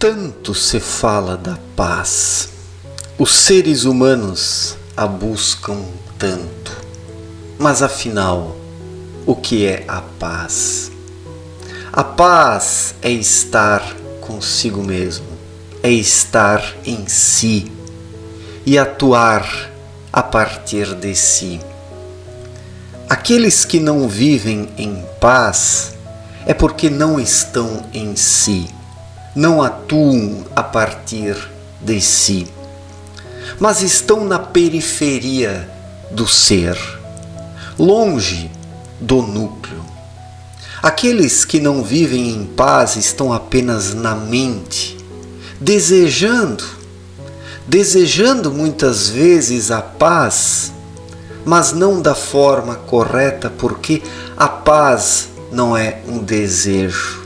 Tanto se fala da paz, os seres humanos a buscam tanto, mas afinal, o que é a paz? A paz é estar consigo mesmo, é estar em si e atuar a partir de si. Aqueles que não vivem em paz é porque não estão em si, não atuam a partir de si, mas estão na periferia do ser, longe do núcleo. Aqueles que não vivem em paz estão apenas na mente, desejando muitas vezes a paz, mas não da forma correta, porque a paz não é um desejo.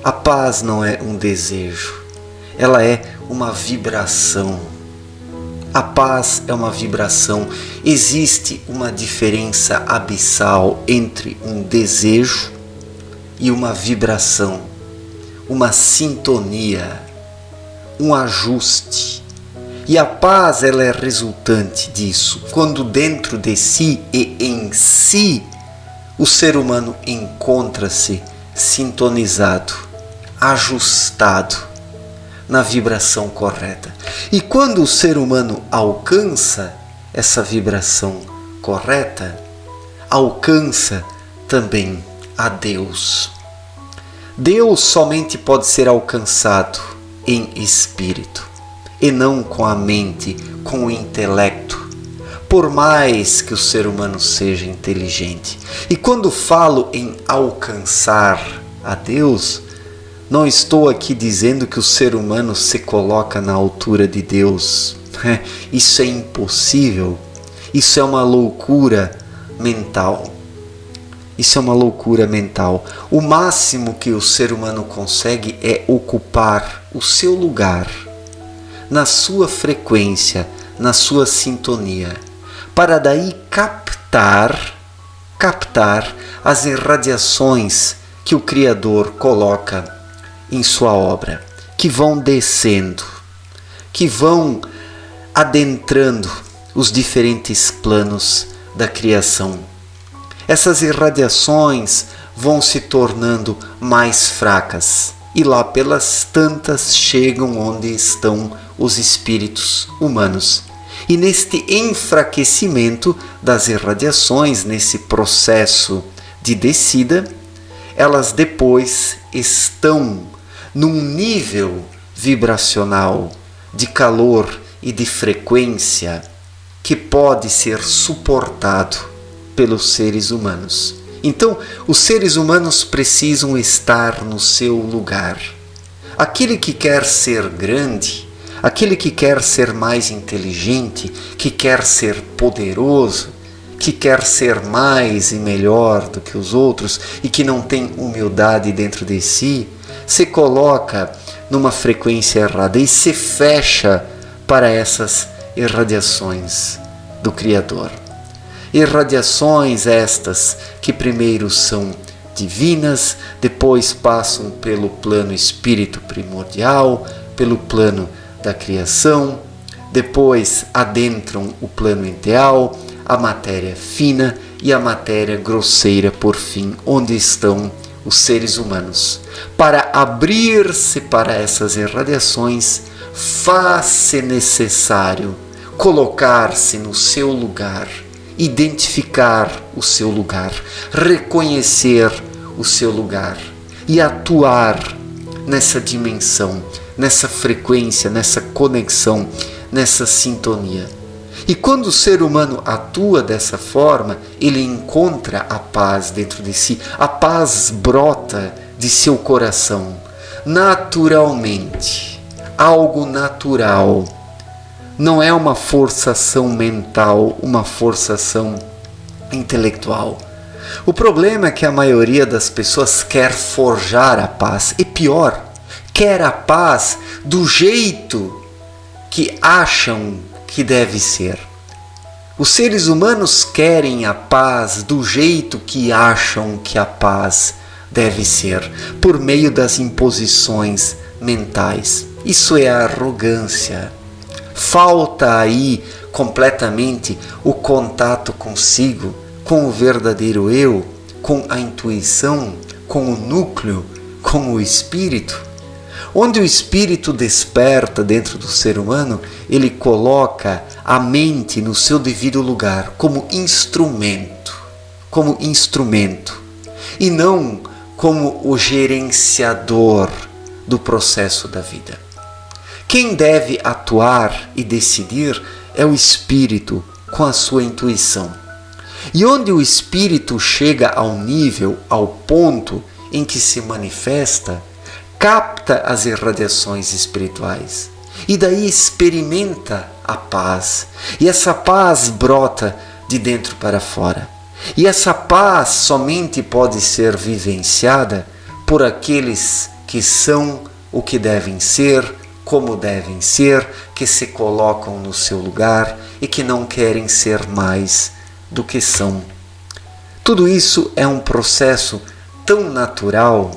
A paz não é um desejo, ela é uma vibração. A paz é uma vibração. Existe uma diferença abissal entre um desejo e uma vibração, uma sintonia, um ajuste. E a paz, ela é resultante disso, quando dentro de si e em si o ser humano encontra-se sintonizado, ajustado na vibração correta. E quando o ser humano alcança essa vibração correta, alcança também a Deus. Deus somente pode ser alcançado em espírito e não com a mente, com o intelecto, por mais que o ser humano seja inteligente. E quando falo em alcançar a Deus, não estou aqui dizendo que o ser humano se coloca na altura de Deus. Isso é impossível. Isso é uma loucura mental. Isso é uma loucura mental. O máximo que o ser humano consegue é ocupar o seu lugar, na sua frequência, na sua sintonia, para daí captar as irradiações que o Criador coloca em sua obra, que vão descendo, que vão adentrando os diferentes planos da criação. Essas irradiações vão se tornando mais fracas e lá pelas tantas chegam onde estão os espíritos humanos. E neste enfraquecimento das irradiações, nesse processo de descida, elas depois estão num nível vibracional de calor e de frequência que pode ser suportado pelos seres humanos. Então, os seres humanos precisam estar no seu lugar. Aquele que quer ser grande, aquele que quer ser mais inteligente, que quer ser poderoso, que quer ser mais e melhor do que os outros e que não tem humildade dentro de si, se coloca numa frequência errada e se fecha para essas irradiações do Criador. Irradiações estas que primeiro são divinas, depois passam pelo plano espírito primordial, pelo plano da criação, depois adentram o plano ideal, a matéria fina e a matéria grosseira, por fim, onde estão os seres humanos. Para abrir-se para essas irradiações, faz-se necessário colocar-se no seu lugar, identificar o seu lugar, reconhecer o seu lugar e atuar nessa dimensão, nessa frequência, nessa conexão, nessa sintonia. E quando o ser humano atua dessa forma, ele encontra a paz dentro de si. A paz brota de seu coração, naturalmente, algo natural. Não é uma forçação mental, uma forçação intelectual. O problema é que a maioria das pessoas quer forjar a paz. E pior, quer a paz do jeito que acham que deve ser. Os seres humanos querem a paz do jeito que acham que a paz deve ser, por meio das imposições mentais. Isso é arrogância. Falta aí completamente o contato consigo, com o verdadeiro eu, com a intuição, com o núcleo, com o espírito. Onde o espírito desperta dentro do ser humano, ele coloca a mente no seu devido lugar, como instrumento, e não como o gerenciador do processo da vida. Quem deve atuar e decidir é o espírito com a sua intuição. E onde o espírito chega ao nível, ao ponto em que se manifesta, capta as irradiações espirituais e daí experimenta a paz. E essa paz brota de dentro para fora. E essa paz somente pode ser vivenciada por aqueles que são o que devem ser, como devem ser, que se colocam no seu lugar e que não querem ser mais do que são. Tudo isso é um processo tão natural,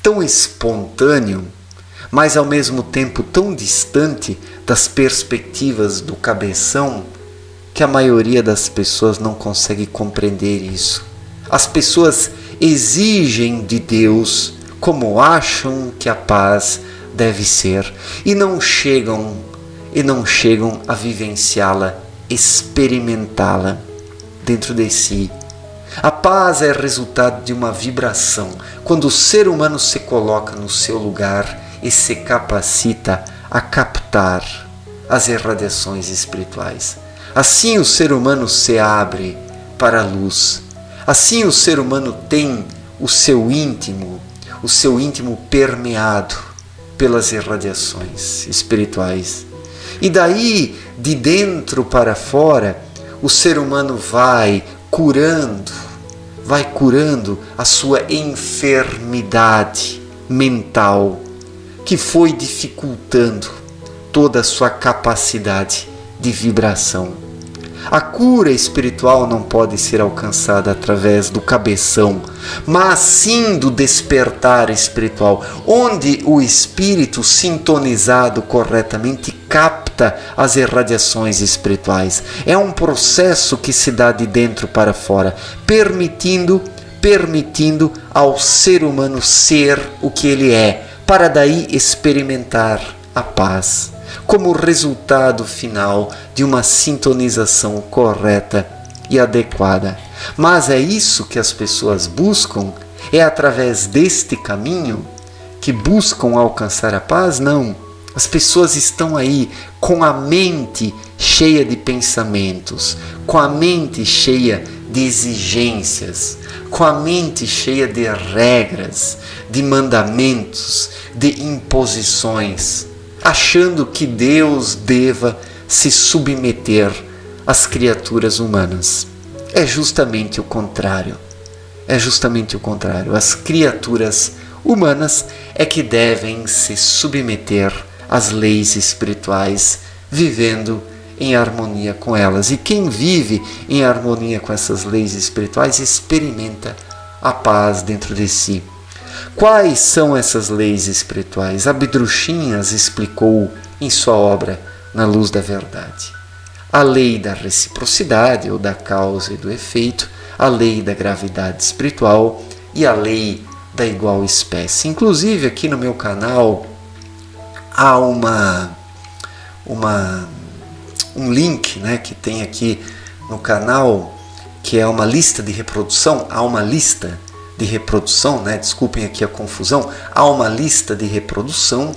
tão espontâneo, mas ao mesmo tempo tão distante das perspectivas do cabeção, que a maioria das pessoas não consegue compreender isso. As pessoas exigem de Deus como acham que a paz deve ser e não chegam a vivenciá-la, experimentá-la dentro de si. A paz é resultado de uma vibração. Quando o ser humano se coloca no seu lugar e se capacita a captar as irradiações espirituais. Assim o ser humano se abre para a luz. Assim o ser humano tem o seu íntimo permeado pelas irradiações espirituais. E daí, de dentro para fora, o ser humano vai curando a sua enfermidade mental, que foi dificultando toda a sua capacidade de vibração. A cura espiritual não pode ser alcançada através do cabeção, mas sim do despertar espiritual, onde o espírito sintonizado corretamente capta as irradiações espirituais. É um processo que se dá de dentro para fora, permitindo ao ser humano ser o que ele é, para daí experimentar a paz, como resultado final de uma sintonização correta e adequada. Mas é isso que as pessoas buscam? É através deste caminho que buscam alcançar a paz? Não. As pessoas estão aí com a mente cheia de pensamentos, com a mente cheia de exigências, com a mente cheia de regras, de mandamentos, de imposições, achando que Deus deva se submeter às criaturas humanas. É justamente o contrário. As criaturas humanas é que devem se submeter às leis espirituais, vivendo em harmonia com elas. E quem vive em harmonia com essas leis espirituais experimenta a paz dentro de si. Quais são essas leis espirituais? Abdruchin as explicou em sua obra Na Luz da Verdade. A lei da reciprocidade, ou da causa e do efeito, a lei da gravidade espiritual e a lei da igual espécie. Inclusive aqui no meu canal há um link, né, que tem aqui no canal, que é uma lista de reprodução. Há uma lista de reprodução, né? Desculpem aqui a confusão. Há uma lista de reprodução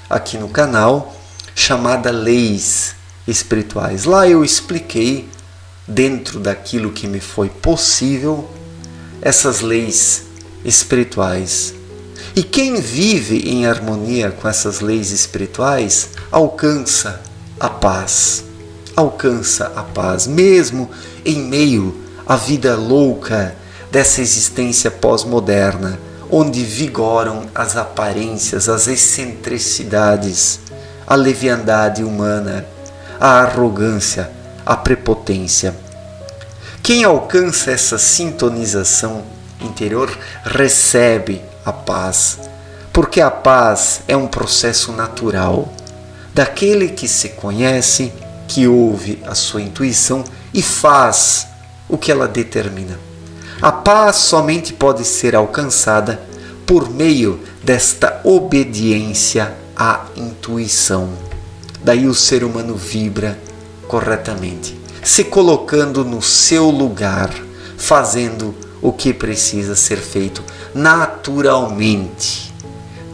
aqui no canal chamada Leis Espirituais. Lá eu expliquei, dentro daquilo que me foi possível, essas leis espirituais. E quem vive em harmonia com essas leis espirituais alcança a paz. Alcança a paz, mesmo em meio à vida louca dessa existência pós-moderna, onde vigoram as aparências, as excentricidades, a leviandade humana, a arrogância, a prepotência. Quem alcança essa sintonização interior recebe a paz, Porque a paz é um processo natural daquele que se conhece, que ouve a sua intuição e faz o que ela determina. A paz somente pode ser alcançada por meio desta obediência à intuição. Daí o ser humano vibra corretamente, se colocando no seu lugar, fazendo o que precisa ser feito naturalmente,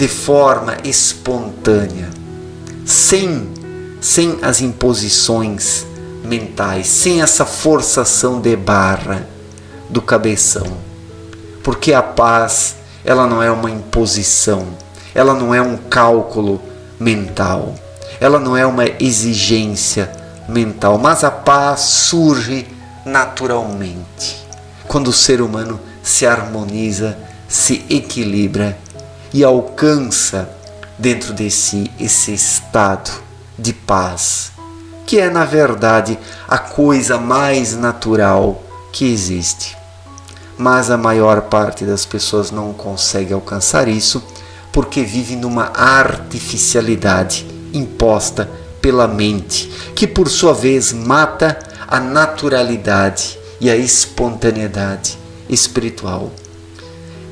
de forma espontânea, sem as imposições mentais, sem essa forçação de barra do cabeção. Porque a paz, ela não é uma imposição, ela não é um cálculo mental, ela não é uma exigência mental, mas a paz surge naturalmente, quando o ser humano se harmoniza, se equilibra e alcança dentro de si esse estado de paz, que é na verdade a coisa mais natural que existe. Mas a maior parte das pessoas não consegue alcançar isso porque vive numa artificialidade imposta pela mente, que por sua vez mata a naturalidade e a espontaneidade espiritual.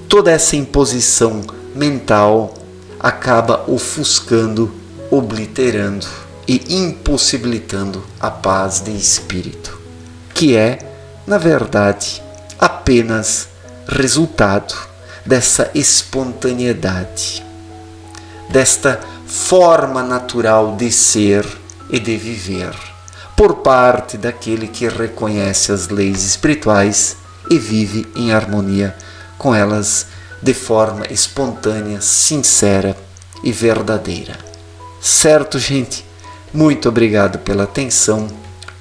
Toda essa imposição mental acaba ofuscando, obliterando e impossibilitando a paz de espírito, que é, na verdade, apenas resultado dessa espontaneidade, desta forma natural de ser e de viver, por parte daquele que reconhece as leis espirituais e vive em harmonia com elas de forma espontânea, sincera e verdadeira. Certo, gente? Muito obrigado pela atenção.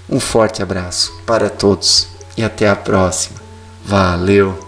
Um forte abraço para todos e até a próxima. Valeu!